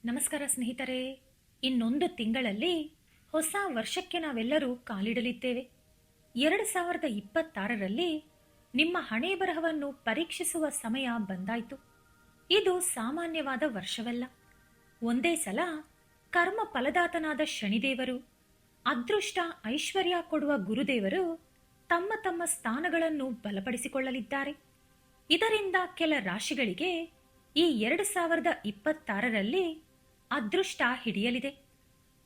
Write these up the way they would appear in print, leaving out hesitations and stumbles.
ನಮಸ್ಕಾರ ಸ್ನೇಹಿತರೆ. ಇನ್ನೊಂದು ತಿಂಗಳಲ್ಲಿ ಹೊಸ ವರ್ಷಕ್ಕೆ ನಾವೆಲ್ಲರೂ ಕಾಲಿಡಲಿದ್ದೇವೆ. 2026ರಲ್ಲಿ ನಿಮ್ಮ ಹಣೆ ಬರಹವನ್ನು ಪರೀಕ್ಷಿಸುವ ಸಮಯ ಬಂದಾಯಿತು. ಇದು ಸಾಮಾನ್ಯವಾದ ವರ್ಷವಲ್ಲ. ಒಂದೇ ಸಲ ಕರ್ಮ ಫಲದಾತನಾದ ಶನಿದೇವರು, ಅದೃಷ್ಟ ಐಶ್ವರ್ಯ ಕೊಡುವ ಗುರುದೇವರು ತಮ್ಮ ತಮ್ಮ ಸ್ಥಾನಗಳನ್ನು ಬಲಪಡಿಸಿಕೊಳ್ಳಲಿದ್ದಾರೆ. ಇದರಿಂದ ಕೆಲ ರಾಶಿಗಳಿಗೆ ಈ 2026ರಲ್ಲಿ ಅದೃಷ್ಟ ಹಿಡಿಯಲಿದೆ.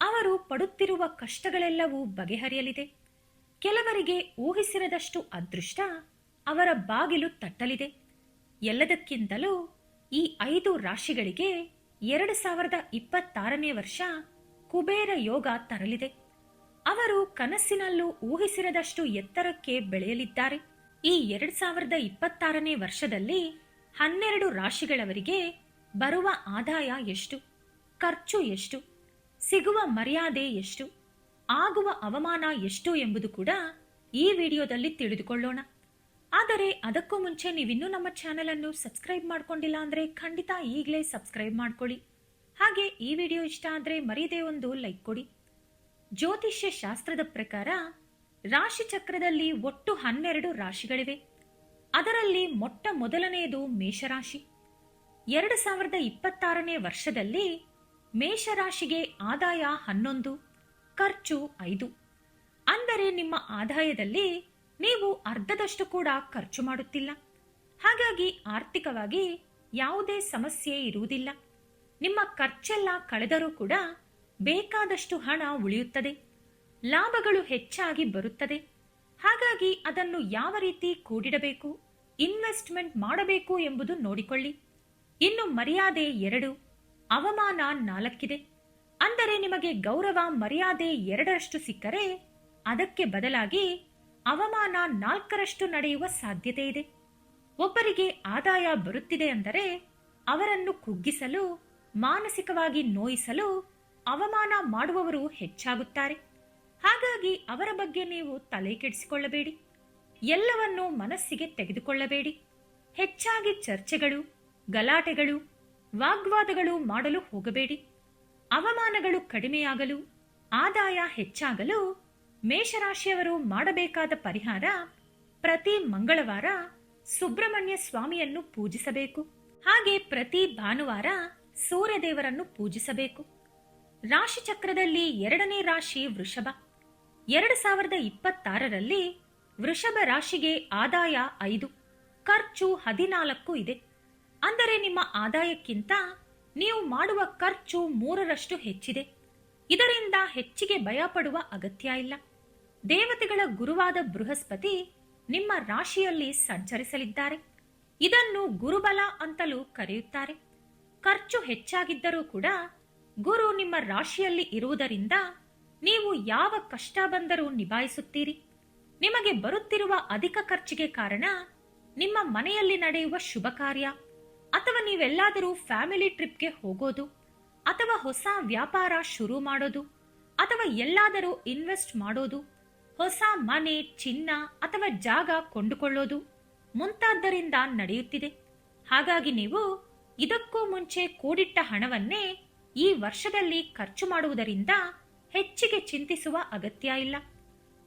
ಅವರು ಪಡುತ್ತಿರುವ ಕಷ್ಟಗಳೆಲ್ಲವೂ ಬಗೆಹರಿಯಲಿದೆ. ಕೆಲವರಿಗೆ ಊಹಿಸಿರದಷ್ಟು ಅದೃಷ್ಟ ಅವರ ಬಾಗಿಲು ತಟ್ಟಲಿದೆ. ಎಲ್ಲದಕ್ಕಿಂತಲೂ ಈ 5 ರಾಶಿಗಳಿಗೆ 2026ನೇ ವರ್ಷ ಕುಬೇರ ಯೋಗ ತರಲಿದೆ. ಅವರು ಕನಸಿನಲ್ಲೂ ಊಹಿಸಿರದಷ್ಟು ಎತ್ತರಕ್ಕೆ ಬೆಳೆಯಲಿದ್ದಾರೆ. ಈ 2026ನೇ ವರ್ಷದಲ್ಲಿ 12 ರಾಶಿಗಳವರಿಗೆ ಬರುವ ಆದಾಯ ಎಷ್ಟು, ಖರ್ಚು ಎಷ್ಟು, ಸಿಗುವ ಮರ್ಯಾದೆ ಎಷ್ಟು, ಆಗುವ ಅವಮಾನ ಎಷ್ಟು ಎಂಬುದು ಕೂಡ ಈ ವಿಡಿಯೋದಲ್ಲಿ ತಿಳಿದುಕೊಳ್ಳೋಣ. ಆದರೆ ಅದಕ್ಕೂ ಮುಂಚೆ ನೀವಿನ್ನೂ ನಮ್ಮ ಚಾನೆಲ್ ಅನ್ನು ಸಬ್ಸ್ಕ್ರೈಬ್ ಮಾಡ್ಕೊಂಡಿಲ್ಲ ಅಂದ್ರೆ ಖಂಡಿತ ಈಗಲೇ ಸಬ್ಸ್ಕ್ರೈಬ್ ಮಾಡ್ಕೊಳ್ಳಿ. ಹಾಗೆ ಈ ವಿಡಿಯೋ ಇಷ್ಟ ಆದ್ರೆ ಮರೀದೇ ಒಂದು ಲೈಕ್ ಕೊಡಿ. ಜ್ಯೋತಿಷ್ಯ ಶಾಸ್ತ್ರದ ಪ್ರಕಾರ ರಾಶಿ ಚಕ್ರದಲ್ಲಿ ಒಟ್ಟು 12 ರಾಶಿಗಳಿವೆ. ಅದರಲ್ಲಿ ಮೊಟ್ಟ ಮೊದಲನೆಯದು ಮೇಷರಾಶಿ. 2026ನೇ ವರ್ಷದಲ್ಲಿ ಮೇಷರಾಶಿಗೆ ಆದಾಯ 11, ಖರ್ಚು 5. ಅಂದರೆ ನಿಮ್ಮ ಆದಾಯದಲ್ಲಿ ನೀವು ಅರ್ಧದಷ್ಟು ಕೂಡ ಖರ್ಚು ಮಾಡುತ್ತಿಲ್ಲ. ಹಾಗಾಗಿ ಆರ್ಥಿಕವಾಗಿ ಯಾವುದೇ ಸಮಸ್ಯೆ ಇರುವುದಿಲ್ಲ. ನಿಮ್ಮ ಖರ್ಚೆಲ್ಲ ಕಳೆದರೂ ಕೂಡ ಬೇಕಾದಷ್ಟು ಹಣ ಉಳಿಯುತ್ತದೆ. ಲಾಭಗಳು ಹೆಚ್ಚಾಗಿ ಬರುತ್ತದೆ. ಹಾಗಾಗಿ ಅದನ್ನು ಯಾವ ರೀತಿ ಕೂಡಿಡಬೇಕು, ಇನ್ವೆಸ್ಟ್ಮೆಂಟ್ ಮಾಡಬೇಕು ಎಂಬುದು ನೋಡಿಕೊಳ್ಳಿ. ಇನ್ನು ಮರ್ಯಾದೆ 2, ಅವಮಾನ 4 ಅಂದರೆ ನಿಮಗೆ ಗೌರವ ಮರ್ಯಾದೆ 2ರಷ್ಟು ಸಿಕ್ಕರೆ ಅದಕ್ಕೆ ಬದಲಾಗಿ ಅವಮಾನ 4ರಷ್ಟು ನಡೆಯುವ ಸಾಧ್ಯತೆ ಇದೆ. ಒಬ್ಬರಿಗೆ ಆದಾಯ ಬರುತ್ತಿದೆ ಅಂದರೆ ಅವರನ್ನು ಕುಗ್ಗಿಸಲು, ಮಾನಸಿಕವಾಗಿ ನೋಯಿಸಲು ಅವಮಾನ ಮಾಡುವವರು ಹೆಚ್ಚಾಗುತ್ತಾರೆ. ಹಾಗಾಗಿ ಅವರ ಬಗ್ಗೆ ನೀವು ತಲೆ ಕೆಡಿಸಿಕೊಳ್ಳಬೇಡಿ. ಎಲ್ಲವನ್ನೂ ಮನಸ್ಸಿಗೆ ತೆಗೆದುಕೊಳ್ಳಬೇಡಿ. ಹೆಚ್ಚಾಗಿ ಚರ್ಚೆಗಳು, ಗಲಾಟೆಗಳು, ವಾಗ್ವಾದಗಳು ಮಾಡಲು ಹೋಗಬೇಡಿ. ಅವಮಾನಗಳು ಕಡಿಮೆಯಾಗಲು, ಆದಾಯ ಹೆಚ್ಚಾಗಲು ಮೇಷರಾಶಿಯವರು ಮಾಡಬೇಕಾದ ಪರಿಹಾರ, ಪ್ರತಿ ಮಂಗಳವಾರ ಸುಬ್ರಹ್ಮಣ್ಯ ಸ್ವಾಮಿಯನ್ನು ಪೂಜಿಸಬೇಕು. ಹಾಗೆ ಪ್ರತಿ ಭಾನುವಾರ ಸೂರ್ಯದೇವರನ್ನು ಪೂಜಿಸಬೇಕು. ರಾಶಿ ಚಕ್ರದಲ್ಲಿ 2ನೇ ರಾಶಿ ವೃಷಭ. 2026ರಲ್ಲಿ ವೃಷಭ ರಾಶಿಗೆ ಆದಾಯ 5, ಖರ್ಚು 14 ಇದೆ. ಅಂದರೆ ನಿಮ್ಮ ಆದಾಯಕ್ಕಿಂತ ನೀವು ಮಾಡುವ ಖರ್ಚು 3ರಷ್ಟು ಹೆಚ್ಚಿದೆ. ಇದರಿಂದ ಹೆಚ್ಚಿಗೆ ಭಯಪಡುವ ಅಗತ್ಯ ಇಲ್ಲ. ದೇವತೆಗಳ ಗುರುವಾದ ಬೃಹಸ್ಪತಿ ನಿಮ್ಮ ರಾಶಿಯಲ್ಲಿ ಸಂಚರಿಸಲಿದ್ದಾರೆ. ಇದನ್ನು ಗುರುಬಲ ಅಂತಲೂ ಕರೆಯುತ್ತಾರೆ. ಖರ್ಚು ಹೆಚ್ಚಾಗಿದ್ದರೂ ಕೂಡ ಗುರು ನಿಮ್ಮ ರಾಶಿಯಲ್ಲಿ ಇರುವುದರಿಂದ ನೀವು ಯಾವ ಕಷ್ಟ ಬಂದರೂ ನಿಭಾಯಿಸುತ್ತೀರಿ. ನಿಮಗೆ ಬರುತ್ತಿರುವ ಅಧಿಕ ಖರ್ಚಿಗೆ ಕಾರಣ ನಿಮ್ಮ ಮನೆಯಲ್ಲಿ ನಡೆಯುವ ಶುಭ ಕಾರ್ಯ, ಅಥವಾ ನೀವೆಲ್ಲಾದರೂ ಫ್ಯಾಮಿಲಿ ಟ್ರಿಪ್ಗೆ ಹೋಗೋದು, ಅಥವಾ ಹೊಸ ವ್ಯಾಪಾರ ಶುರು ಮಾಡೋದು, ಅಥವಾ ಎಲ್ಲಾದರೂ ಇನ್ವೆಸ್ಟ್ ಮಾಡೋದು, ಹೊಸ ಮನೆ, ಚಿನ್ನ ಅಥವಾ ಜಾಗ ಕೊಂಡುಕೊಳ್ಳೋದು ಮುಂತಾದ್ದರಿಂದ ನಡೆಯುತ್ತಿದೆ. ಹಾಗಾಗಿ ನೀವು ಇದಕ್ಕೂ ಮುಂಚೆ ಕೂಡಿಟ್ಟ ಹಣವನ್ನೇ ಈ ವರ್ಷದಲ್ಲಿ ಖರ್ಚು ಮಾಡುವುದರಿಂದ ಹೆಚ್ಚಿಗೆ ಚಿಂತಿಸುವ ಅಗತ್ಯ ಇಲ್ಲ.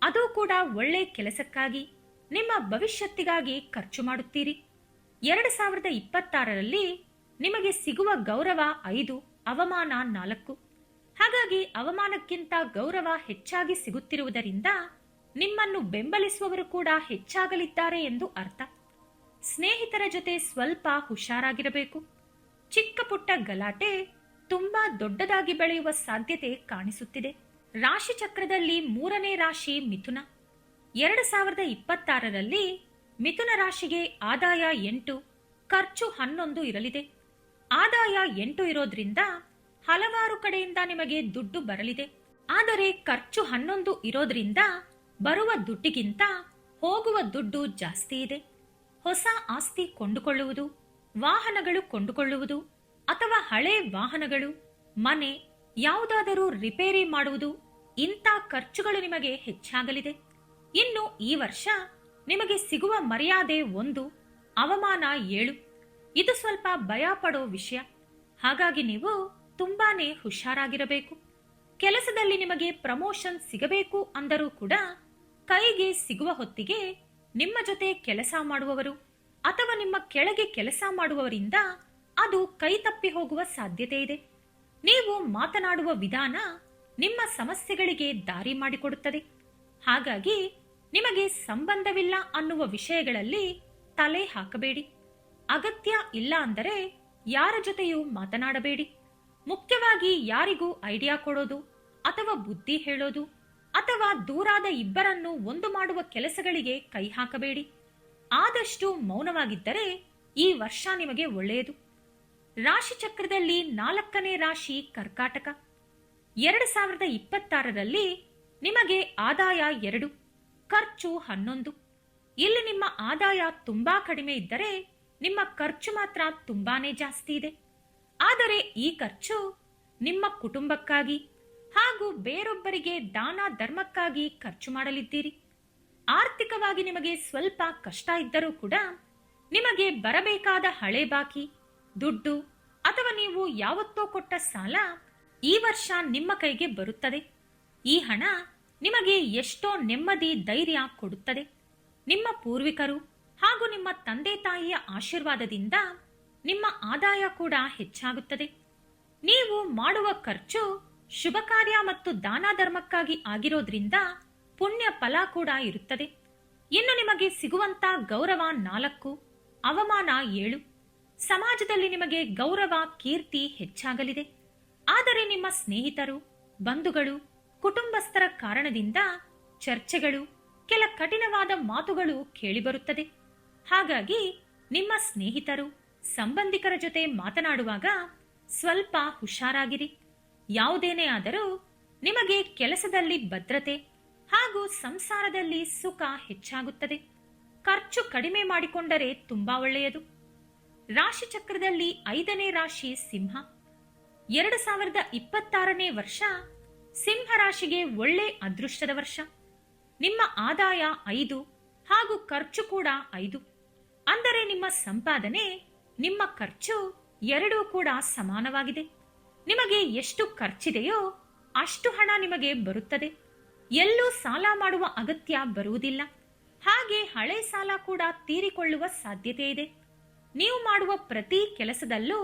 ಅದು ಕೂಡ ಒಳ್ಳೆ ಕೆಲಸಕ್ಕಾಗಿ, ನಿಮ್ಮ ಭವಿಷ್ಯತ್ತಿಗಾಗಿ ಖರ್ಚು ಮಾಡುತ್ತೀರಿ. 2026ರಲ್ಲಿ ನಿಮಗೆ ಸಿಗುವ ಗೌರವ 5, ಅವಮಾನ 4. ಹಾಗಾಗಿ ಅವಮಾನಕ್ಕಿಂತ ಗೌರವ ಹೆಚ್ಚಾಗಿ ಸಿಗುತ್ತಿರುವುದರಿಂದ ನಿಮ್ಮನ್ನು ಬೆಂಬಲಿಸುವವರು ಕೂಡ ಹೆಚ್ಚಾಗಲಿದ್ದಾರೆ ಎಂದು ಅರ್ಥ. ಸ್ನೇಹಿತರ ಜೊತೆ ಸ್ವಲ್ಪ ಹುಷಾರಾಗಿರಬೇಕು. ಚಿಕ್ಕ ಪುಟ್ಟ ಗಲಾಟೆ ತುಂಬಾ ದೊಡ್ಡದಾಗಿ ಬೆಳೆಯುವ ಸಾಧ್ಯತೆ ಕಾಣಿಸುತ್ತಿದೆ. ರಾಶಿ ಚಕ್ರದಲ್ಲಿ 3ನೇ ರಾಶಿ ಮಿಥುನ. 2026ರಲ್ಲಿ ಮಿಥುನ ರಾಶಿಗೆ ಆದಾಯ 8, ಖರ್ಚು 11 ಇರಲಿದೆ. ಆದಾಯ 8 ಇರೋದ್ರಿಂದ ಹಲವಾರು ಕಡೆಯಿಂದ ನಿಮಗೆ ದುಡ್ಡು ಬರಲಿದೆ. ಆದರೆ ಖರ್ಚು 11 ಇರೋದ್ರಿಂದ ಬರುವ ದುಡ್ಡಿಗಿಂತ ಹೋಗುವ ದುಡ್ಡು ಜಾಸ್ತಿ ಇದೆ. ಹೊಸ ಆಸ್ತಿ ಕೊಂಡುಕೊಳ್ಳುವುದು, ವಾಹನಗಳು ಕೊಂಡುಕೊಳ್ಳುವುದು, ಅಥವಾ ಹಳೆ ವಾಹನಗಳು, ಮನೆ ಯಾವುದಾದರೂ ರಿಪೇರಿ ಮಾಡುವುದು, ಇಂಥ ಖರ್ಚುಗಳು ನಿಮಗೆ ಹೆಚ್ಚಾಗಲಿದೆ. ಇನ್ನು ಈ ವರ್ಷ ನಿಮಗೆ ಸಿಗುವ ಮರ್ಯಾದೆ 1, ಅವಮಾನ 7. ಇದು ಸ್ವಲ್ಪ ಭಯ ಪಡೋ ವಿಷಯ. ಹಾಗಾಗಿ ನೀವು ತುಂಬಾನೇ ಹುಷಾರಾಗಿರಬೇಕು. ಕೆಲಸದಲ್ಲಿ ನಿಮಗೆ ಪ್ರಮೋಷನ್ ಸಿಗಬೇಕು ಅಂದರೂ ಕೂಡ ಕೈಗೆ ಸಿಗುವ ಹೊತ್ತಿಗೆ ನಿಮ್ಮ ಜೊತೆ ಕೆಲಸ ಮಾಡುವವರು ಅಥವಾ ನಿಮ್ಮ ಕೆಳಗೆ ಕೆಲಸ ಮಾಡುವವರಿಂದ ಅದು ಕೈ ತಪ್ಪಿ ಹೋಗುವ ಸಾಧ್ಯತೆ ಇದೆ. ನೀವು ಮಾತನಾಡುವ ವಿಧಾನ ನಿಮ್ಮ ಸಮಸ್ಯೆಗಳಿಗೆ ದಾರಿ ಮಾಡಿಕೊಡುತ್ತದೆ. ಹಾಗಾಗಿ ನಿಮಗೆ ಸಂಬಂಧವಿಲ್ಲ ಅನ್ನುವ ವಿಷಯಗಳಲ್ಲಿ ತಲೆ ಹಾಕಬೇಡಿ. ಅಗತ್ಯ ಇಲ್ಲ ಅಂದರೆ ಯಾರ ಜೊತೆಯೂ ಮಾತನಾಡಬೇಡಿ. ಮುಖ್ಯವಾಗಿ ಯಾರಿಗೂ ಐಡಿಯಾ ಕೊಡೋದು ಅಥವಾ ಬುದ್ಧಿ ಹೇಳೋದು ಅಥವಾ ದೂರಾದ ಇಬ್ಬರನ್ನು ಒಂದು ಮಾಡುವ ಕೆಲಸಗಳಿಗೆ ಕೈ ಹಾಕಬೇಡಿ. ಆದಷ್ಟು ಮೌನವಾಗಿದ್ದರೆ ಈ ವರ್ಷ ನಿಮಗೆ ಒಳ್ಳೆಯದು. ರಾಶಿ ಚಕ್ರದಲ್ಲಿ 4ನೇ ರಾಶಿ ಕರ್ಕಾಟಕ. 2026ರಲ್ಲಿ ನಿಮಗೆ ಆದಾಯ 2, ಖರ್ಚು 11. ಇಲ್ಲಿ ನಿಮ್ಮ ಆದಾಯ ತುಂಬಾ ಕಡಿಮೆ ಇದ್ದರೆ ನಿಮ್ಮ ಖರ್ಚು ಮಾತ್ರ ತುಂಬಾನೇ ಜಾಸ್ತಿ ಇದೆ. ಆದರೆ ಈ ಖರ್ಚು ನಿಮ್ಮ ಕುಟುಂಬಕ್ಕಾಗಿ ಹಾಗೂ ಬೇರೊಬ್ಬರಿಗೆ ದಾನ ಧರ್ಮಕ್ಕಾಗಿ ಖರ್ಚು ಮಾಡಲಿದ್ದೀರಿ. ಆರ್ಥಿಕವಾಗಿ ನಿಮಗೆ ಸ್ವಲ್ಪ ಕಷ್ಟ ಇದ್ದರೂ ಕೂಡ ನಿಮಗೆ ಬರಬೇಕಾದ ಹಳೆ ಬಾಕಿ, ದುಡ್ಡು ಅಥವಾ ನೀವು ಯಾವತ್ತೋ ಕೊಟ್ಟ ಸಾಲ ಈ ವರ್ಷ ನಿಮ್ಮ ಕೈಗೆ ಬರುತ್ತದೆ. ಈ ಹಣ ನಿಮಗೆ ಎಷ್ಟೋ ನೆಮ್ಮದಿ, ಧೈರ್ಯ ಕೊಡುತ್ತದೆ. ನಿಮ್ಮ ಪೂರ್ವಿಕರು ಹಾಗೂ ನಿಮ್ಮ ತಂದೆ ತಾಯಿಯ ಆಶೀರ್ವಾದದಿಂದ ನಿಮ್ಮ ಆದಾಯ ಕೂಡ ಹೆಚ್ಚಾಗುತ್ತದೆ. ನೀವು ಮಾಡುವ ಖರ್ಚು ಶುಭ ಕಾರ್ಯ ಮತ್ತು ದಾನ ಧರ್ಮಕ್ಕಾಗಿ ಆಗಿರೋದ್ರಿಂದ ಪುಣ್ಯ ಫಲ ಕೂಡ ಇರುತ್ತದೆ. ಇನ್ನು ನಿಮಗೆ ಸಿಗುವಂತ ಗೌರವ 4, ಅವಮಾನ 7. ಸಮಾಜದಲ್ಲಿ ನಿಮಗೆ ಗೌರವ, ಕೀರ್ತಿ ಹೆಚ್ಚಾಗಲಿದೆ. ಆದರೆ ನಿಮ್ಮ ಸ್ನೇಹಿತರು, ಬಂಧುಗಳು, ಕುಟುಂಬಸ್ಥರ ಕಾರಣದಿಂದ ಚರ್ಚೆಗಳು, ಕೆಲ ಕಠಿಣವಾದ ಮಾತುಗಳು ಕೇಳಿಬರುತ್ತದೆ. ಹಾಗಾಗಿ ನಿಮ್ಮ ಸ್ನೇಹಿತರು, ಸಂಬಂಧಿಕರ ಜೊತೆ ಮಾತನಾಡುವಾಗ ಸ್ವಲ್ಪ ಹುಷಾರಾಗಿರಿ. ಯಾವುದೇನೇ ಆದರೂ ನಿಮಗೆ ಕೆಲಸದಲ್ಲಿ ಭದ್ರತೆ ಹಾಗೂ ಸಂಸಾರದಲ್ಲಿ ಸುಖ ಹೆಚ್ಚಾಗುತ್ತದೆ. ಖರ್ಚು ಕಡಿಮೆ ಮಾಡಿಕೊಂಡರೆ ತುಂಬಾ ಒಳ್ಳೆಯದು. ರಾಶಿ ಚಕ್ರದಲ್ಲಿ 5ನೇ ರಾಶಿ ಸಿಂಹ. 2026ನೇ ವರ್ಷ ಸಿಂಹ ರಾಶಿಗೆ ಒಳ್ಳೆ ಅದೃಷ್ಟದ ವರ್ಷ. ನಿಮ್ಮ ಆದಾಯ 5 ಹಾಗೂ ಖರ್ಚು ಕೂಡ 5. ಅಂದರೆ ನಿಮ್ಮ ಸಂಪಾದನೆ, ನಿಮ್ಮ ಖರ್ಚು ಎರಡೂ ಕೂಡ ಸಮಾನವಾಗಿದೆ. ನಿಮಗೆ ಎಷ್ಟು ಖರ್ಚಿದೆಯೋ ಅಷ್ಟು ಹಣ ನಿಮಗೆ ಬರುತ್ತದೆ. ಎಲ್ಲೂ ಸಾಲ ಮಾಡುವ ಅಗತ್ಯ ಬರುವುದಿಲ್ಲ. ಹಾಗೆ ಹಳೆ ಸಾಲ ಕೂಡ ತೀರಿಕೊಳ್ಳುವ ಸಾಧ್ಯತೆ ಇದೆ. ನೀವು ಮಾಡುವ ಪ್ರತಿ ಕೆಲಸದಲ್ಲೂ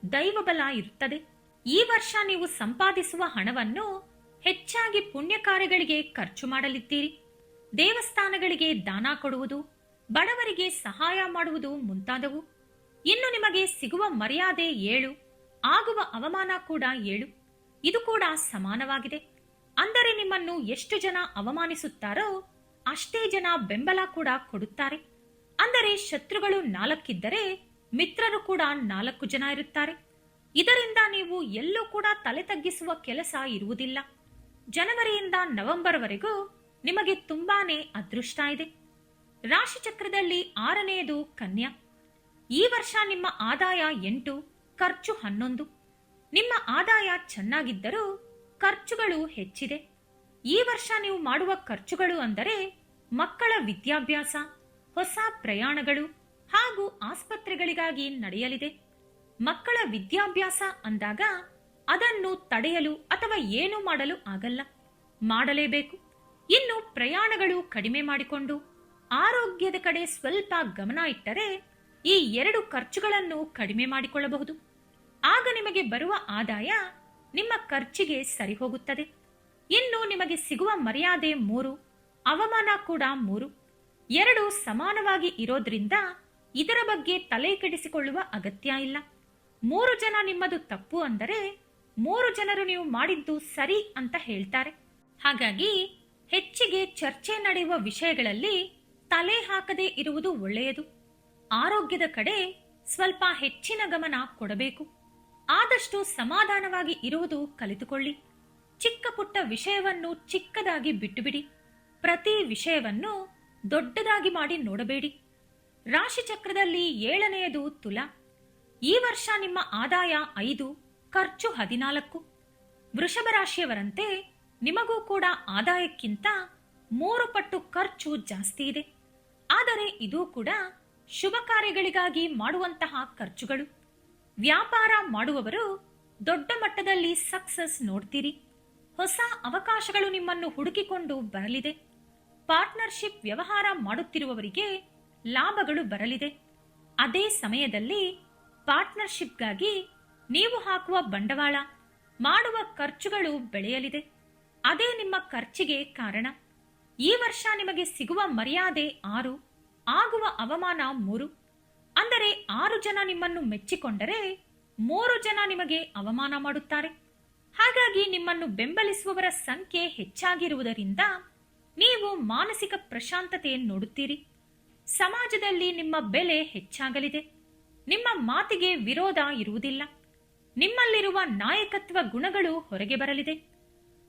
ದೈವಬಲ ಇರುತ್ತದೆ. ಈ ವರ್ಷ ನೀವು ಸಂಪಾದಿಸುವ ಹಣವನ್ನು ಹೆಚ್ಚಾಗಿ ಪುಣ್ಯ ಕಾರ್ಯಗಳಿಗೆ ಖರ್ಚು ಮಾಡಲಿದ್ದೀರಿ. ದೇವಸ್ಥಾನಗಳಿಗೆ ದಾನ ಕೊಡುವುದು, ಬಡವರಿಗೆ ಸಹಾಯ ಮಾಡುವುದು ಮುಂತಾದವು. ಇನ್ನು ನಿಮಗೆ ಸಿಗುವ ಮರ್ಯಾದೆ 7, ಆಗುವ ಅವಮಾನ ಕೂಡ 7. ಇದು ಕೂಡ ಸಮಾನವಾಗಿದೆ. ಅಂದರೆ ನಿಮ್ಮನ್ನು ಎಷ್ಟು ಜನ ಅವಮಾನಿಸುತ್ತಾರೋ ಅಷ್ಟೇ ಜನ ಬೆಂಬಲ ಕೂಡ ಕೊಡುತ್ತಾರೆ. ಅಂದರೆ ಶತ್ರುಗಳು 4 ಇದ್ದರೆ ಮಿತ್ರರು ಕೂಡ 4 ಜನ ಇರುತ್ತಾರೆ. ಇದರಿಂದ ನೀವು ಎಲ್ಲೂ ಕೂಡ ತಲೆ ತಗ್ಗಿಸುವ ಕೆಲಸ ಇರುವುದಿಲ್ಲ. ಜನವರಿಯಿಂದ ನವೆಂಬರ್ವರೆಗೂ ನಿಮಗೆ ತುಂಬಾನೇ ಅದೃಷ್ಟ ಇದೆ. ರಾಶಿ ಚಕ್ರದಲ್ಲಿ 6ನೇದು ಕನ್ಯಾ. ಈ ವರ್ಷ ನಿಮ್ಮ ಆದಾಯ 8, ಖರ್ಚು 11. ನಿಮ್ಮ ಆದಾಯ ಚೆನ್ನಾಗಿದ್ದರೂ ಖರ್ಚುಗಳು ಹೆಚ್ಚಿದೆ. ಈ ವರ್ಷ ನೀವು ಮಾಡುವ ಖರ್ಚುಗಳು ಅಂದರೆ ಮಕ್ಕಳ ವಿದ್ಯಾಭ್ಯಾಸ, ಹೊಸ ಪ್ರಯಾಣಗಳು ಹಾಗೂ ಆಸ್ಪತ್ರೆಗಳಿಗಾಗಿ ನಡೆಯಲಿದೆ. ಮಕ್ಕಳ ವಿದ್ಯಾಭ್ಯಾಸ ಅಂದಾಗ ಅದನ್ನು ತಡೆಯಲು ಅಥವಾ ಏನು ಮಾಡಲು ಆಗಲ್ಲ, ಮಾಡಲೇಬೇಕು. ಇನ್ನು ಪ್ರಯಾಣಗಳು ಕಡಿಮೆ ಮಾಡಿಕೊಂಡು ಆರೋಗ್ಯದ ಕಡೆ ಸ್ವಲ್ಪ ಗಮನ ಇಟ್ಟರೆ ಈ 2 ಖರ್ಚುಗಳನ್ನು ಕಡಿಮೆ ಮಾಡಿಕೊಳ್ಳಬಹುದು. ಆಗ ನಿಮಗೆ ಬರುವ ಆದಾಯ ನಿಮ್ಮ ಖರ್ಚಿಗೆ ಸರಿ ಹೋಗುತ್ತದೆ. ಇನ್ನು ನಿಮಗೆ ಸಿಗುವ ಮರ್ಯಾದೆ 3, ಅವಮಾನ ಕೂಡ 3. 2 ಸಮಾನವಾಗಿ ಇರೋದ್ರಿಂದ ಇದರ ಬಗ್ಗೆ ತಲೆ ಕೆಡಿಸಿಕೊಳ್ಳುವ ಅಗತ್ಯ ಇಲ್ಲ. 3 ಜನ ನಿಮ್ಮದು ತಪ್ಪು ಅಂದರೆ 3 ಜನರು ನೀವು ಮಾಡಿದ್ದು ಸರಿ ಅಂತ ಹೇಳ್ತಾರೆ. ಹಾಗಾಗಿ ಹೆಚ್ಚಿಗೆ ಚರ್ಚೆ ನಡೆಯುವ ವಿಷಯಗಳಲ್ಲಿ ತಲೆ ಹಾಕದೇ ಇರುವುದು ಒಳ್ಳೆಯದು. ಆರೋಗ್ಯದ ಕಡೆ ಸ್ವಲ್ಪ ಹೆಚ್ಚಿನ ಗಮನ ಕೊಡಬೇಕು. ಆದಷ್ಟು ಸಮಾಧಾನವಾಗಿ ಇರುವುದು ಕಲಿತುಕೊಳ್ಳಿ. ಚಿಕ್ಕ ಪುಟ್ಟ ವಿಷಯವನ್ನು ಚಿಕ್ಕದಾಗಿ ಬಿಟ್ಟುಬಿಡಿ. ಪ್ರತಿ ವಿಷಯವನ್ನು ದೊಡ್ಡದಾಗಿ ಮಾಡಿ ನೋಡಬೇಡಿ. ರಾಶಿ ಚಕ್ರದಲ್ಲಿ 7ನೇದು ತುಲಾ. ಈ ವರ್ಷ ನಿಮ್ಮ ಆದಾಯ 5, ಖರ್ಚು 14. ವೃಷಭ ರಾಶಿಯವರಂತೆ ನಿಮಗೂ ಕೂಡ ಆದಾಯಕ್ಕಿಂತ 3 ಪಟ್ಟು ಖರ್ಚು ಜಾಸ್ತಿ ಇದೆ. ಆದರೆ ಇದು ಕೂಡ ಶುಭ ಕಾರ್ಯಗಳಿಗಾಗಿ ಮಾಡುವಂತಹ ಖರ್ಚುಗಳು. ವ್ಯಾಪಾರ ಮಾಡುವವರು ದೊಡ್ಡ ಮಟ್ಟದಲ್ಲಿ ಸಕ್ಸಸ್ ನೋಡ್ತೀರಿ. ಹೊಸ ಅವಕಾಶಗಳು ನಿಮ್ಮನ್ನು ಹುಡುಕಿಕೊಂಡು ಬರಲಿದೆ. ಪಾರ್ಟ್ನರ್ಶಿಪ್ ವ್ಯವಹಾರ ಮಾಡುತ್ತಿರುವವರಿಗೆ ಲಾಭಗಳು ಬರಲಿದೆ. ಅದೇ ಸಮಯದಲ್ಲಿ ಪಾರ್ಟ್ನರ್ಶಿಪ್ಗಾಗಿ ನೀವು ಹಾಕುವ ಬಂಡವಾಳ, ಮಾಡುವ ಖರ್ಚುಗಳು ಬೆಳೆಯಲಿದೆ. ಅದೇ ನಿಮ್ಮ ಖರ್ಚಿಗೆ ಕಾರಣ. ಈ ವರ್ಷ ನಿಮಗೆ ಸಿಗುವ ಮರ್ಯಾದೆ 6, ಆಗುವ ಅವಮಾನ 3. ಅಂದರೆ 6 ಜನ ನಿಮ್ಮನ್ನು ಮೆಚ್ಚಿಕೊಂಡರೆ 3 ಜನ ನಿಮಗೆ ಅವಮಾನ ಮಾಡುತ್ತಾರೆ. ಹಾಗಾಗಿ ನಿಮ್ಮನ್ನು ಬೆಂಬಲಿಸುವವರ ಸಂಖ್ಯೆ ಹೆಚ್ಚಾಗಿರುವುದರಿಂದ ನೀವು ಮಾನಸಿಕ ಪ್ರಶಾಂತತೆಯನ್ನು ನೋಡುತ್ತೀರಿ. ಸಮಾಜದಲ್ಲಿ ನಿಮ್ಮ ಬೆಲೆ ಹೆಚ್ಚಾಗಲಿದೆ. ನಿಮ್ಮ ಮಾತಿಗೆ ವಿರೋಧ ಇರುವುದಿಲ್ಲ. ನಿಮ್ಮಲ್ಲಿರುವ ನಾಯಕತ್ವ ಗುಣಗಳು ಹೊರಗೆ ಬರಲಿದೆ.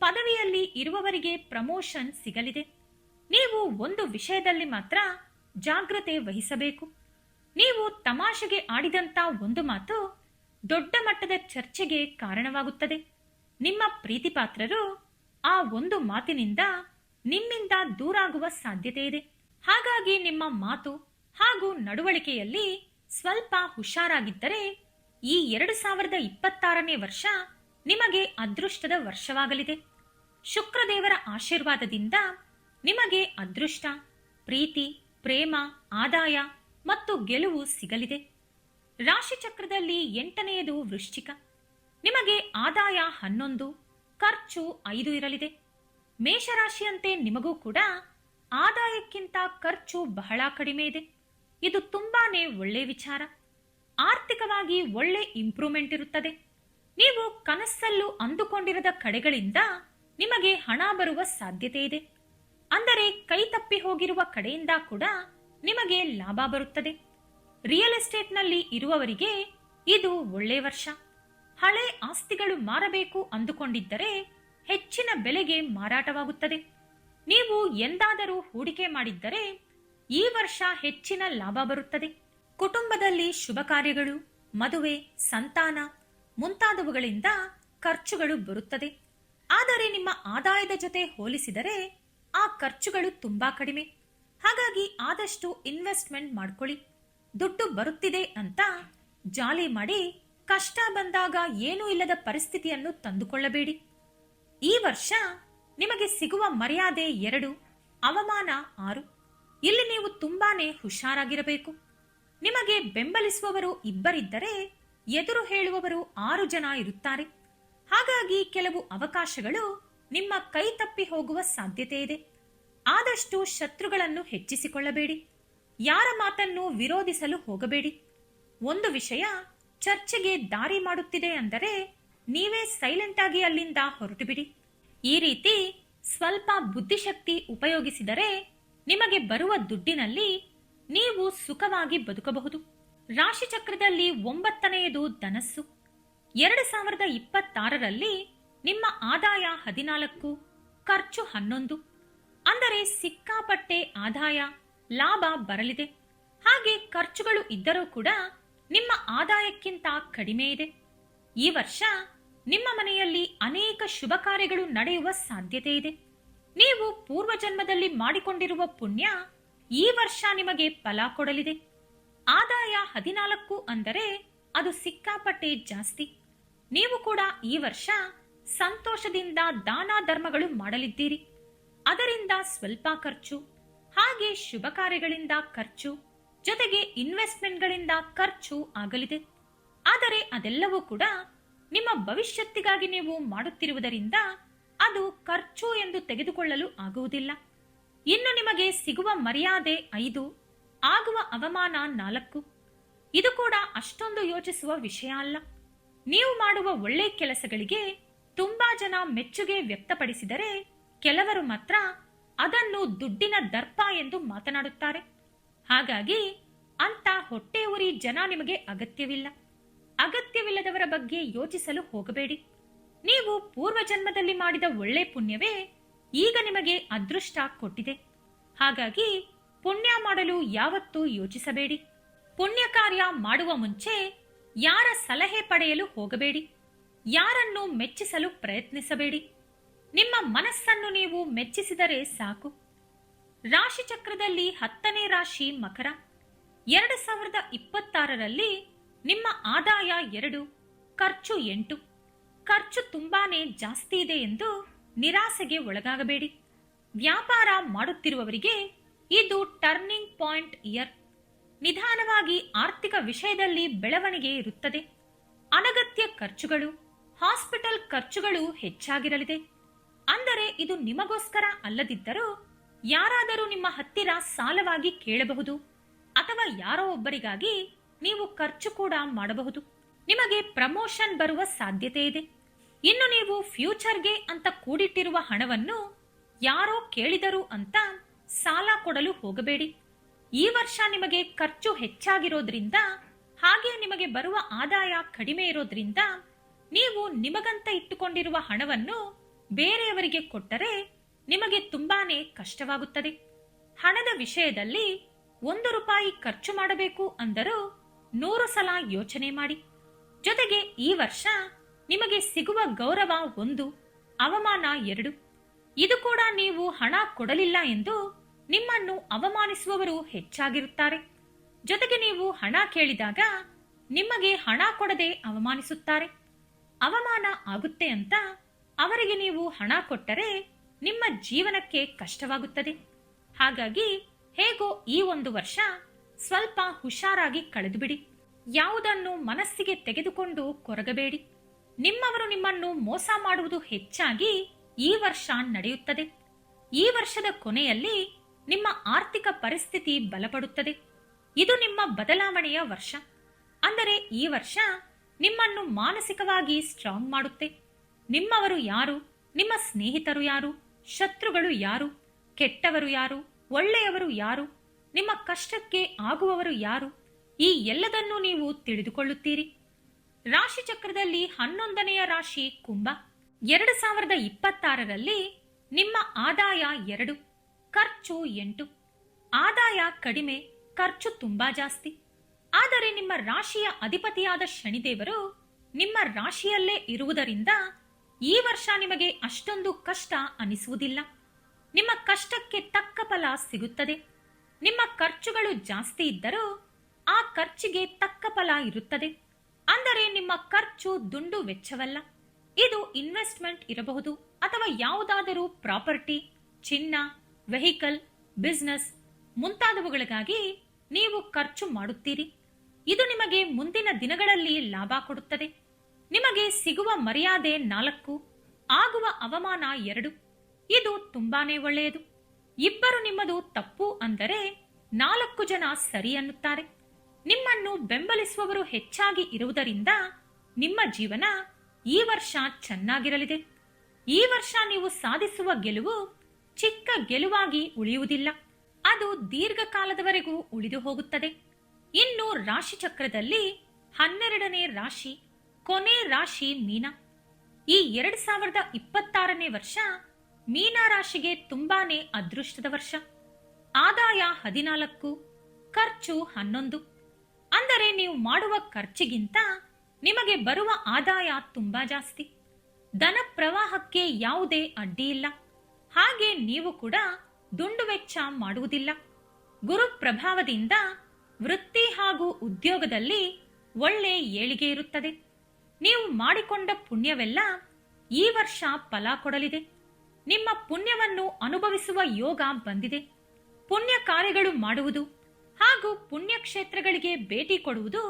ಪದವಿಯಲ್ಲಿ ಇರುವವರಿಗೆ ಪ್ರಮೋಷನ್ ಸಿಗಲಿದೆ. ನೀವು ಒಂದು ವಿಷಯದಲ್ಲಿ ಮಾತ್ರ ಜಾಗ್ರತೆ ವಹಿಸಬೇಕು. ನೀವು ತಮಾಷೆಗೆ ಆಡಿದಂತ ಒಂದು ಮಾತು ದೊಡ್ಡ ಮಟ್ಟದ ಚರ್ಚೆಗೆ ಕಾರಣವಾಗುತ್ತದೆ. ನಿಮ್ಮ ಪ್ರೀತಿಪಾತ್ರರು ಆ ಒಂದು ಮಾತಿನಿಂದ ನಿಮ್ಮಿಂದ ದೂರಾಗುವ ಸಾಧ್ಯತೆ ಇದೆ. ಹಾಗಾಗಿ ನಿಮ್ಮ ಮಾತು ಹಾಗೂ ನಡವಳಿಕೆಯಲ್ಲಿ ಸ್ವಲ್ಪ ಹುಷಾರಾಗಿದ್ದರೆ ಈ 2026ನೇ ವರ್ಷ ನಿಮಗೆ ಅದೃಷ್ಟದ ವರ್ಷವಾಗಲಿದೆ. ಶುಕ್ರದೇವರ ಆಶೀರ್ವಾದದಿಂದ ನಿಮಗೆ ಅದೃಷ್ಟ, ಪ್ರೀತಿ, ಪ್ರೇಮ, ಆದಾಯ ಮತ್ತು ಗೆಲುವು ಸಿಗಲಿದೆ. ರಾಶಿಚಕ್ರದಲ್ಲಿ 8ನೇಯದು ವೃಶ್ಚಿಕ. ನಿಮಗೆ ಆದಾಯ 11, ಖರ್ಚು 5 ಇರಲಿದೆ. ಮೇಷರಾಶಿಯಂತೆ ನಿಮಗೂ ಕೂಡ ಆದಾಯಕ್ಕಿಂತ ಖರ್ಚು ಬಹಳ ಕಡಿಮೆ ಇದೆ. ಇದು ತುಂಬಾನೇ ಒಳ್ಳೆ ವಿಚಾರ. ಆರ್ಥಿಕವಾಗಿ ಒಳ್ಳೆ ಇಂಪ್ರೂವ್ಮೆಂಟ್ ಇರುತ್ತದೆ. ನೀವು ಕನಸಲ್ಲೂ ಅಂದುಕೊಂಡಿರದ ಕಡೆಗಳಿಂದ ನಿಮಗೆ ಹಣ ಬರುವ ಸಾಧ್ಯತೆ ಇದೆ. ಅಂದರೆ ಕೈ ತಪ್ಪಿ ಹೋಗಿರುವ ಕಡೆಯಿಂದ ಕೂಡ ನಿಮಗೆ ಲಾಭ ಬರುತ್ತದೆ. ರಿಯಲ್ ಎಸ್ಟೇಟ್ನಲ್ಲಿ ಇರುವವರಿಗೆ ಇದು ಒಳ್ಳೆ ವರ್ಷ. ಹಳೆ ಆಸ್ತಿಗಳು ಮಾರಬೇಕು ಅಂದುಕೊಂಡಿದ್ದರೆ ಹೆಚ್ಚಿನ ಬೆಲೆಗೆ ಮಾರಾಟವಾಗುತ್ತದೆ. ನೀವು ಎಂದಾದರೂ ಹೂಡಿಕೆ ಮಾಡಿದ್ದರೆ ಈ ವರ್ಷ ಹೆಚ್ಚಿನ ಲಾಭ ಬರುತ್ತದೆ. ಕುಟುಂಬದಲ್ಲಿ ಶುಭ ಕಾರ್ಯಗಳು, ಮದುವೆ, ಸಂತಾನ ಮುಂತಾದವುಗಳಿಂದ ಖರ್ಚುಗಳು ಬರುತ್ತದೆ. ಆದರೆ ನಿಮ್ಮ ಆದಾಯದ ಜೊತೆ ಹೋಲಿಸಿದರೆ ಆ ಖರ್ಚುಗಳು ತುಂಬಾ ಕಡಿಮೆ. ಹಾಗಾಗಿ ಆದಷ್ಟು ಇನ್ವೆಸ್ಟ್ಮೆಂಟ್ ಮಾಡ್ಕೊಳ್ಳಿ. ದುಡ್ಡು ಬರುತ್ತಿದೆ ಅಂತ ಜಾಲಿ ಮಾಡಿ ಕಷ್ಟ ಬಂದಾಗ ಏನೂ ಇಲ್ಲದ ಪರಿಸ್ಥಿತಿಯನ್ನು ತಂದುಕೊಳ್ಳಬೇಡಿ. ಈ ವರ್ಷ ನಿಮಗೆ ಸಿಗುವ ಮರ್ಯಾದೆ 2, ಅವಮಾನ 6. ಇಲ್ಲಿ ನೀವು ತುಂಬಾನೇ ಹುಷಾರಾಗಿರಬೇಕು. ನಿಮಗೆ ಬೆಂಬಲಿಸುವವರು ಇಬ್ಬರಿದ್ದರೆ ಎದುರು ಹೇಳುವವರು 6 ಜನ ಇರುತ್ತಾರೆ. ಹಾಗಾಗಿ ಕೆಲವು ಅವಕಾಶಗಳು ನಿಮ್ಮ ಕೈ ತಪ್ಪಿ ಹೋಗುವ ಸಾಧ್ಯತೆ ಇದೆ. ಆದಷ್ಟು ಶತ್ರುಗಳನ್ನು ಹೆಚ್ಚಿಸಿಕೊಳ್ಳಬೇಡಿ. ಯಾರ ಮಾತನ್ನು ವಿರೋಧಿಸಲು ಹೋಗಬೇಡಿ. ಒಂದು ವಿಷಯ ಚರ್ಚೆಗೆ ದಾರಿ ಮಾಡುತ್ತಿದೆ ಅಂದರೆ ನೀವೇ ಸೈಲೆಂಟ್ ಆಗಿ ಅಲ್ಲಿಂದ ಹೊರಟು ಬಿಡಿ. ಈ ರೀತಿ ಸ್ವಲ್ಪ ಬುದ್ಧಿಶಕ್ತಿ ಉಪಯೋಗಿಸಿದರೆ ನಿಮಗೆ ಬರುವ ದುಡ್ಡಿನಲ್ಲಿ ನೀವು ಸುಖವಾಗಿ ಬದುಕಬಹುದು. ರಾಶಿಚಕ್ರದಲ್ಲಿ 9ನೇಯದು ಧನಸ್ಸು. 2026ರಲ್ಲಿ ನಿಮ್ಮ ಆದಾಯ 14, ಖರ್ಚು 11. ಅಂದರೆ ಸಿಕ್ಕಾಪಟ್ಟೆ ಆದಾಯ, ಲಾಭ ಬರಲಿದೆ. ಹಾಗೆ ಖರ್ಚುಗಳು ಇದ್ದರೂ ಕೂಡ ನಿಮ್ಮ ಆದಾಯಕ್ಕಿಂತ ಕಡಿಮೆ ಇದೆ. ಈ ವರ್ಷ ನಿಮ್ಮ ಮನೆಯಲ್ಲಿ ಅನೇಕ ಶುಭ ಕಾರ್ಯಗಳು ನಡೆಯುವ ಸಾಧ್ಯತೆ ಇದೆ. ನೀವು ಪೂರ್ವಜನ್ಮದಲ್ಲಿ ಮಾಡಿಕೊಂಡಿರುವ ಪುಣ್ಯ ಈ ವರ್ಷ ನಿಮಗೆ ಫಲ ಕೊಡಲಿದೆ. ಆದಾಯ 14 ಅಂದರೆ ಅದು ಸಿಕ್ಕಾಪಟ್ಟೆ ಜಾಸ್ತಿ. ನೀವು ಕೂಡ ಈ ವರ್ಷ ಸಂತೋಷದಿಂದ ದಾನ ಧರ್ಮಗಳು ಮಾಡಲಿದ್ದೀರಿ. ಅದರಿಂದ ಸ್ವಲ್ಪ ಖರ್ಚು, ಹಾಗೆ ಶುಭ ಕಾರ್ಯಗಳಿಂದ ಖರ್ಚು, ಜೊತೆಗೆ ಇನ್ವೆಸ್ಟ್ಮೆಂಟ್ಗಳಿಂದ ಖರ್ಚು ಆಗಲಿದೆ. ಆದರೆ ಅದೆಲ್ಲವೂ ಕೂಡ ನಿಮ್ಮ ಭವಿಷ್ಯತ್ತಿಗಾಗಿ ನೀವು ಮಾಡುತ್ತಿರುವುದರಿಂದ ಅದು ಖರ್ಚು ಎಂದು ತೆಗೆದುಕೊಳ್ಳಲು ಆಗುವುದಿಲ್ಲ. ಇನ್ನು ನಿಮಗೆ ಸಿಗುವ ಮರ್ಯಾದೆ 5, ಆಗುವ ಅವಮಾನ 4. ಇದು ಕೂಡ ಅಷ್ಟೊಂದು ಯೋಚಿಸುವ ವಿಷಯ ಅಲ್ಲ. ನೀವು ಮಾಡುವ ಒಳ್ಳೆ ಕೆಲಸಗಳಿಗೆ ತುಂಬಾ ಜನ ಮೆಚ್ಚುಗೆ ವ್ಯಕ್ತಪಡಿಸಿದರೆ ಕೆಲವರು ಮಾತ್ರ ಅದನ್ನು ದುಡ್ಡಿನ ದರ್ಪ ಎಂದು ಮಾತನಾಡುತ್ತಾರೆ. ಹಾಗಾಗಿ ಅಂತ ಹೊಟ್ಟೆ ಉರಿ ಜನ ನಿಮಗೆ ಅಗತ್ಯವಿಲ್ಲ. ಅಗತ್ಯವಿಲ್ಲದವರ ಬಗ್ಗೆ ಯೋಚಿಸಲು ಹೋಗಬೇಡಿ. ನೀವು ಪೂರ್ವಜನ್ಮದಲ್ಲಿ ಮಾಡಿದ ಒಳ್ಳೆ ಪುಣ್ಯವೇ ಈಗ ನಿಮಗೆ ಅದೃಷ್ಟ ಕೊಟ್ಟಿದೆ. ಹಾಗಾಗಿ ಪುಣ್ಯ ಮಾಡಲು ಯಾವತ್ತೂ ಯೋಚಿಸಬೇಡಿ. ಪುಣ್ಯ ಕಾರ್ಯ ಮಾಡುವ ಮುಂಚೆ ಯಾರ ಸಲಹೆ ಪಡೆಯಲು ಹೋಗಬೇಡಿ. ಯಾರನ್ನು ಮೆಚ್ಚಿಸಲು ಪ್ರಯತ್ನಿಸಬೇಡಿ. ನಿಮ್ಮ ಮನಸ್ಸನ್ನು ನೀವು ಮೆಚ್ಚಿಸಿದರೆ ಸಾಕು. ರಾಶಿಚಕ್ರದಲ್ಲಿ 10ನೇ ರಾಶಿ ಮಕರ. 2026ರಲ್ಲಿ ನಿಮ್ಮ ಆದಾಯ 2, ಖರ್ಚು 8. ಖರ್ಚು ತುಂಬಾನೇ ಜಾಸ್ತಿ ಇದೆ ಎಂದು ನಿರಾಸೆಗೆ ಒಳಗಾಗಬೇಡಿ. ವ್ಯಾಪಾರ ಮಾಡುತ್ತಿರುವವರಿಗೆ ಇದು ಟರ್ನಿಂಗ್ ಪಾಯಿಂಟ್ ಇಯರ್. ನಿಧಾನವಾಗಿ ಆರ್ಥಿಕ ವಿಷಯದಲ್ಲಿ ಬೆಳವಣಿಗೆ ಇರುತ್ತದೆ. ಅನಗತ್ಯ ಖರ್ಚುಗಳು, ಹಾಸ್ಪಿಟಲ್ ಖರ್ಚುಗಳು ಹೆಚ್ಚಾಗಿರಲಿದೆ. ಅಂದರೆ ಇದು ನಿಮಗೋಸ್ಕರ ಅಲ್ಲದಿದ್ದರೂ ಯಾರಾದರೂ ನಿಮ್ಮ ಹತ್ತಿರ ಸಾಲವಾಗಿ ಕೇಳಬಹುದು, ಅಥವಾ ಯಾರೋ ಒಬ್ಬರಿಗಾಗಿ ನೀವು ಖರ್ಚು ಕೂಡ ಮಾಡಬಹುದು. ನಿಮಗೆ ಪ್ರಮೋಷನ್ ಬರುವ ಸಾಧ್ಯತೆ ಇದೆ. ಇನ್ನು ನೀವು ಫ್ಯೂಚರ್ಗೆ ಅಂತ ಕೂಡಿಟ್ಟಿರುವ ಹಣವನ್ನು ಯಾರೋ ಕೇಳಿದರು ಅಂತ ಸಾಲ ಕೊಡಲು ಹೋಗಬೇಡಿ. ಈ ವರ್ಷ ನಿಮಗೆ ಖರ್ಚು ಹೆಚ್ಚಾಗಿರೋದ್ರಿಂದ, ಹಾಗೆ ನಿಮಗೆ ಬರುವ ಆದಾಯ ಕಡಿಮೆ ಇರೋದ್ರಿಂದ ನೀವು ನಿಮಗಂತ ಇಟ್ಟುಕೊಂಡಿರುವ ಹಣವನ್ನು ಬೇರೆಯವರಿಗೆ ಕೊಟ್ಟರೆ ನಿಮಗೆ ತುಂಬಾನೇ ಕಷ್ಟವಾಗುತ್ತದೆ. ಹಣದ ವಿಷಯದಲ್ಲಿ 1 ರೂಪಾಯಿ ಖರ್ಚು ಮಾಡಬೇಕು ಅಂದರೂ 100 ಸಲ ಯೋಚನೆ ಮಾಡಿ. ಜೊತೆಗೆ ಈ ವರ್ಷ ನಿಮಗೆ ಸಿಗುವ ಗೌರವ 1, ಅವಮಾನ 2. ಇದು ಕೂಡ ನೀವು ಹಣ ಕೊಡಲಿಲ್ಲ ಎಂದು ನಿಮ್ಮನ್ನು ಅವಮಾನಿಸುವವರು ಹೆಚ್ಚಾಗಿರುತ್ತಾರೆ. ಜೊತೆಗೆ ನೀವು ಹಣ ಕೇಳಿದಾಗ ನಿಮಗೆ ಹಣ ಕೊಡದೆ ಅವಮಾನಿಸುತ್ತಾರೆ. ಅವಮಾನ ಆಗುತ್ತೆ ಅಂತ ಅವರಿಗೆ ನೀವು ಹಣ ಕೊಟ್ಟರೆ ನಿಮ್ಮ ಜೀವನಕ್ಕೆ ಕಷ್ಟವಾಗುತ್ತದೆ. ಹಾಗಾಗಿ ಹೇಗೋ ಈ 1 ವರ್ಷ ಸ್ವಲ್ಪ ಹುಷಾರಾಗಿ ಕಳೆದುಬಿಡಿ. ಯಾವುದನ್ನು ಮನಸ್ಸಿಗೆ ತೆಗೆದುಕೊಂಡು ಕೊರಗಬೇಡಿ. ನಿಮ್ಮವರು ನಿಮ್ಮನ್ನು ಮೋಸ ಮಾಡುವುದು ಹೆಚ್ಚಾಗಿ ಈ ವರ್ಷ ನಡೆಯುತ್ತದೆ. ಈ ವರ್ಷದ ಕೊನೆಯಲ್ಲಿ ನಿಮ್ಮ ಆರ್ಥಿಕ ಪರಿಸ್ಥಿತಿ ಬಲಪಡುತ್ತದೆ. ಇದು ನಿಮ್ಮ ಬದಲಾವಣೆಯ ವರ್ಷ. ಅಂದರೆ ಈ ವರ್ಷ ನಿಮ್ಮನ್ನು ಮಾನಸಿಕವಾಗಿ ಸ್ಟ್ರಾಂಗ್ ಮಾಡುತ್ತೆ. ನಿಮ್ಮವರು ಯಾರು, ನಿಮ್ಮ ಸ್ನೇಹಿತರು ಯಾರು, ಶತ್ರುಗಳು ಯಾರು, ಕೆಟ್ಟವರು ಯಾರು, ಒಳ್ಳೆಯವರು ಯಾರು, ನಿಮ್ಮ ಕಷ್ಟಕ್ಕೆ ಆಗುವವರು ಯಾರು, ಈ ಎಲ್ಲದನ್ನೂ ನೀವು ತಿಳಿದುಕೊಳ್ಳುತ್ತೀರಿ. ರಾಶಿ ಚಕ್ರದಲ್ಲಿ 11ನೆಯ ರಾಶಿ ಕುಂಭ. 2026ರಲ್ಲಿ ನಿಮ್ಮ ಆದಾಯ 2, ಖರ್ಚು 8. ಆದಾಯ ಕಡಿಮೆ, ಖರ್ಚು ತುಂಬಾ ಜಾಸ್ತಿ. ಆದರೆ ನಿಮ್ಮ ರಾಶಿಯ ಅಧಿಪತಿಯಾದ ಶನಿದೇವರು ನಿಮ್ಮ ರಾಶಿಯಲ್ಲೇ ಇರುವುದರಿಂದ ಈ ವರ್ಷ ನಿಮಗೆ ಅಷ್ಟೊಂದು ಕಷ್ಟ ಅನಿಸುವುದಿಲ್ಲ. ನಿಮ್ಮ ಕಷ್ಟಕ್ಕೆ ತಕ್ಕ ಫಲ ಸಿಗುತ್ತದೆ. ನಿಮ್ಮ ಖರ್ಚುಗಳು ಜಾಸ್ತಿ ಇದ್ದರೂ ಆ ಖರ್ಚಿಗೆ ತಕ್ಕ ಫಲ ಇರುತ್ತದೆ. ಅಂದರೆ ನಿಮ್ಮ ಖರ್ಚು ದುಂಡು ವೆಚ್ಚವಲ್ಲ. ಇದು ಇನ್ವೆಸ್ಟ್ಮೆಂಟ್ ಇರಬಹುದು, ಅಥವಾ ಯಾವುದಾದರೂ ಪ್ರಾಪರ್ಟಿ, ಚಿನ್ನ, ವೆಹಿಕಲ್, ಬಿಸ್ನೆಸ್ ಮುಂತಾದವುಗಳಿಗಾಗಿ ನೀವು ಖರ್ಚು ಮಾಡುತ್ತೀರಿ. ಇದು ನಿಮಗೆ ಮುಂದಿನ ದಿನಗಳಲ್ಲಿ ಲಾಭ ಕೊಡುತ್ತದೆ. ನಿಮಗೆ ಸಿಗುವ ಮರ್ಯಾದೆ 4, ಆಗುವ ಅವಮಾನ 2. ಇದು ತುಂಬಾನೇ ಒಳ್ಳೆಯದು. ಇಬ್ಬರು ನಿಮ್ಮದು ತಪ್ಪು ಅಂದರೆ 4 ಜನ ಸರಿ ಅನ್ನುತ್ತಾರೆ. ನಿಮ್ಮನ್ನು ಬೆಂಬಲಿಸುವವರು ಹೆಚ್ಚಾಗಿ ಇರುವುದರಿಂದ ನಿಮ್ಮ ಜೀವನ ಈ ವರ್ಷ ಚೆನ್ನಾಗಿರಲಿದೆ. ಈ ವರ್ಷ ನೀವು ಸಾಧಿಸುವ ಗೆಲುವು ಚಿಕ್ಕ ಗೆಲುವಾಗಿ ಉಳಿಯುವುದಿಲ್ಲ. ಅದು ದೀರ್ಘಕಾಲದವರೆಗೂ ಉಳಿದು ಹೋಗುತ್ತದೆ. ಇನ್ನು ರಾಶಿ ಚಕ್ರದಲ್ಲಿ 12ನೇ ರಾಶಿ, ಕೊನೆ ರಾಶಿ ಮೀನ. ಈ 2026ನೇ ವರ್ಷ ಮೀನ ರಾಶಿಗೆ ತುಂಬಾನೇ ಅದೃಷ್ಟದ ವರ್ಷ. ಆದಾಯ 14, ಖರ್ಚು 11. ಅಂದರೆ ನೀವು ಮಾಡುವ ಖರ್ಚಿಗಿಂತ ನಿಮಗೆ ಬರುವ ಆದಾಯ ತುಂಬಾ ಜಾಸ್ತಿ. ಧನ ಪ್ರವಾಹಕ್ಕೆ ಯಾವುದೇ ಅಡ್ಡಿ ಇಲ್ಲ. ಹಾಗೆ ನೀವು ಕೂಡ ದುಂಡು ವೆಚ್ಚ ಮಾಡುವುದಿಲ್ಲ. ಗುರು ಪ್ರಭಾವದಿಂದ ವೃತ್ತಿ ಹಾಗೂ ಉದ್ಯೋಗದಲ್ಲಿ ಒಳ್ಳೆ ಏಳಿಗೆ ಇರುತ್ತದೆ. ನೀವು ಮಾಡಿಕೊಂಡ ಪುಣ್ಯವೆಲ್ಲ ಈ ವರ್ಷ ಫಲ ಕೊಡಲಿದೆ. ನಿಮ್ಮ ಪುಣ್ಯವನ್ನು ಅನುಭವಿಸುವ ಯೋಗ ಬಂದಿದೆ. ಪುಣ್ಯ ಕಾರ್ಯಗಳು ಮಾಡುವುದು ಹಾಗೂ ಪುಣ್ಯಕ್ಷೇತ್ರಗಳಿಗೆ ಭೇಟಿ ಕೊಡುವುದು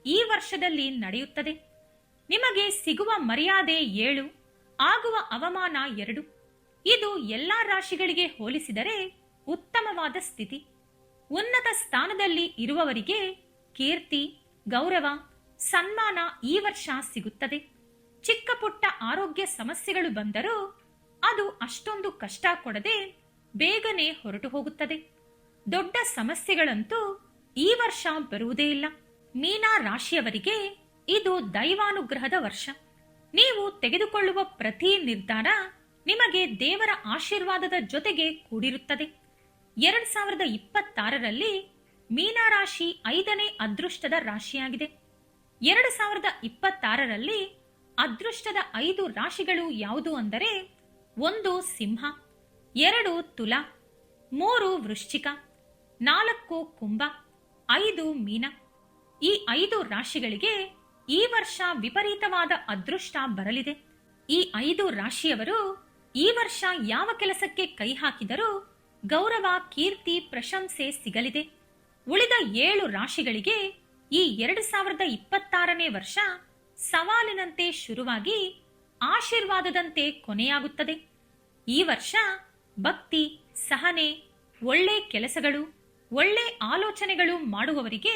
ಈ ವರ್ಷದಲ್ಲಿ ನಡೆಯುತ್ತದೆ. ನಿಮಗೆ ಸಿಗುವ ಮರ್ಯಾದೆ 7, ಆಗುವ ಅವಮಾನ 2. ಇದು ಎಲ್ಲಾ ರಾಶಿಗಳಿಗೆ ಹೋಲಿಸಿದರೆ ಉತ್ತಮವಾದ ಸ್ಥಿತಿ. ಉನ್ನತ ಸ್ಥಾನದಲ್ಲಿ ಇರುವವರಿಗೆ ಕೀರ್ತಿ, ಗೌರವ, ಸನ್ಮಾನ ಈ ವರ್ಷ ಸಿಗುತ್ತದೆ. ಚಿಕ್ಕ ಪುಟ್ಟ ಆರೋಗ್ಯ ಸಮಸ್ಯೆಗಳು ಬಂದರೂ ಅದು ಅಷ್ಟೊಂದು ಕಷ್ಟ ಕೊಡದೆ ಬೇಗನೆ ಹೊರಟು ಹೋಗುತ್ತದೆ. ದೊಡ್ಡ ಸಮಸ್ಯೆಗಳಂತೂ ಈ ವರ್ಷ ಬರುವುದೇ ಇಲ್ಲ. ಮೀನ ರಾಶಿಯವರಿಗೆ ಇದು ದೈವಾನುಗ್ರಹದ ವರ್ಷ. ನೀವು ತೆಗೆದುಕೊಳ್ಳುವ ಪ್ರತಿ ನಿರ್ಧಾರ ನಿಮಗೆ ದೇವರ ಆಶೀರ್ವಾದದ ಜೊತೆಗೆ ಕೂಡಿರುತ್ತದೆ. 2026ರಲ್ಲಿ ಮೀನರಾಶಿ 5ನೇ ಅದೃಷ್ಟದ ರಾಶಿಯಾಗಿದೆ. 2026ರಲ್ಲಿ ಅದೃಷ್ಟದ 5 ರಾಶಿಗಳು ಯಾವುದು ಅಂದರೆ 1 ಸಿಂಹ, 2 ತುಲಾ, 3 ವೃಶ್ಚಿಕ, 4 ಕುಂಭ, 5 ಮೀನ. ಈ 5 ರಾಶಿಗಳಿಗೆ ಈ ವರ್ಷ ವಿಪರೀತವಾದ ಅದೃಷ್ಟ ಬರಲಿದೆ. ಈ 5 ರಾಶಿಯವರು ಈ ವರ್ಷ ಯಾವ ಕೆಲಸಕ್ಕೆ ಕೈ ಹಾಕಿದರೂ ಗೌರವ, ಕೀರ್ತಿ, ಪ್ರಶಂಸೆ ಸಿಗಲಿದೆ. ಉಳಿದ 7 ರಾಶಿಗಳಿಗೆ ಈ 2026ನೇ ವರ್ಷ ಸವಾಲಿನಂತೆ ಶುರುವಾಗಿ ಆಶೀರ್ವಾದದಂತೆ ಕೊನೆಯಾಗುತ್ತದೆ. ಈ ವರ್ಷ ಭಕ್ತಿ, ಸಹನೆ, ಒಳ್ಳೆ ಕೆಲಸಗಳು, ಒಳ್ಳೆ ಆಲೋಚನೆಗಳು ಮಾಡುವವರಿಗೆ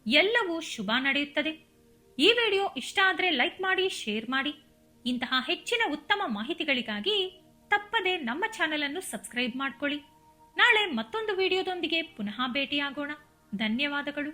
ಎಲ್ಲವೂ ಶುಭ ನಡೆಯುತ್ತದೆ. ಈ ವಿಡಿಯೋ ಇಷ್ಟ ಆದರೆ ಲೈಕ್ ಮಾಡಿ, ಶೇರ್ ಮಾಡಿ. ಇಂತಹ ಹೆಚ್ಚಿನ ಉತ್ತಮ ಮಾಹಿತಿಗಳಿಗಾಗಿ ತಪ್ಪದೆ ನಮ್ಮ ಚಾನೆಲ್ ಅನ್ನು ಸಬ್ಸ್ಕ್ರೈಬ್ ಮಾಡಿಕೊಳ್ಳಿ. ನಾಳೆ ಮತ್ತೊಂದು ವಿಡಿಯೋದೊಂದಿಗೆ ಪುನಃ ಭೇಟಿಯಾಗೋಣ. ಧನ್ಯವಾದಗಳು.